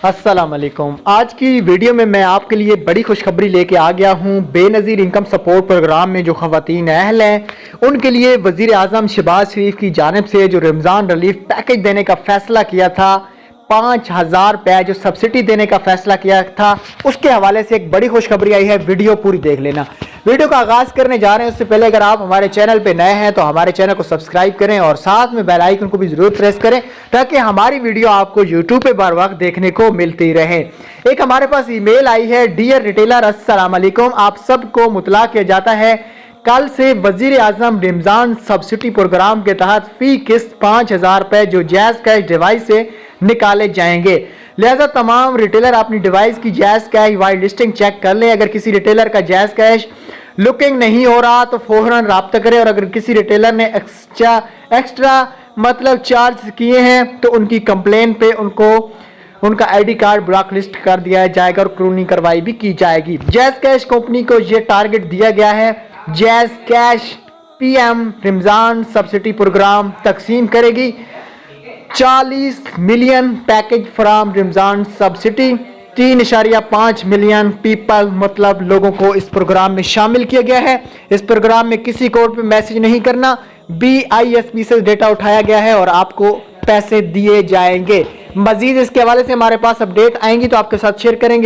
अस्सलाम वालेकुम। आज की वीडियो में मैं आपके लिए बड़ी खुशखबरी लेके आ गया हूँ। बेनज़ीर इनकम सपोर्ट प्रोग्राम में जो ख़वातीन अहल हैं उनके लिए वज़ीर आज़म शहबाज शरीफ की जानिब से जो रमज़ान रिलीफ पैकेज देने का फ़ैसला किया था, 5,000 रुपये जो सब्सिडी देने का फैसला किया था, उसके हवाले से एक बड़ी खुशखबरी आई है। वीडियो पूरी देख लेना। वीडियो का आगाज़ करने जा रहे हैं उससे पहले अगर आप हमारे चैनल पे नए हैं तो हमारे चैनल को सब्सक्राइब करें और साथ में बेल आइकन को भी ज़रूर प्रेस करें ताकि हमारी वीडियो आपको यूट्यूब पे बार वक्त देखने को मिलती रहे। एक हमारे पास ईमेल आई है, डियर रिटेलर अस्सलाम वालेकुम, आप सबको मुतला किया जाता है कल से वजीर आजम रमजान सब्सिडी प्रोग्राम के तहत फी किस्त 5,000 रुपये जो जैज़ कैश डिवाइस से निकाले जाएंगे। लिहाजा तमाम रिटेलर अपनी डिवाइस की Jazz Cash wide listing check कर लें। अगर किसी रिटेलर का जैज़ कैश लुकिंग नहीं हो रहा तो फौरन राब्ता करें और अगर किसी रिटेलर ने एक्स्ट्रा मतलब चार्ज किए हैं तो उनकी कंप्लेन पे उनका आईडी कार्ड ब्लॉक लिस्ट कर दिया जाएगा और कानूनी कार्रवाई भी की जाएगी। जैज़ कैश कंपनी को ये टारगेट दिया गया है, Jazz Cash PM Ramzan subsidy programme तकसीम करेगी 40 million package from Ramzan subsidy. 3.5 million people मतलब लोगों को इस प्रोग्राम में शामिल किया गया है। इस प्रोग्राम में किसी कोड पे मैसेज नहीं करना, BISP से डेटा उठाया गया है और आपको पैसे दिए जाएंगे। मजीद इसके हवाले से हमारे पास अपडेट आएंगी तो आपके साथ शेयर करेंगे।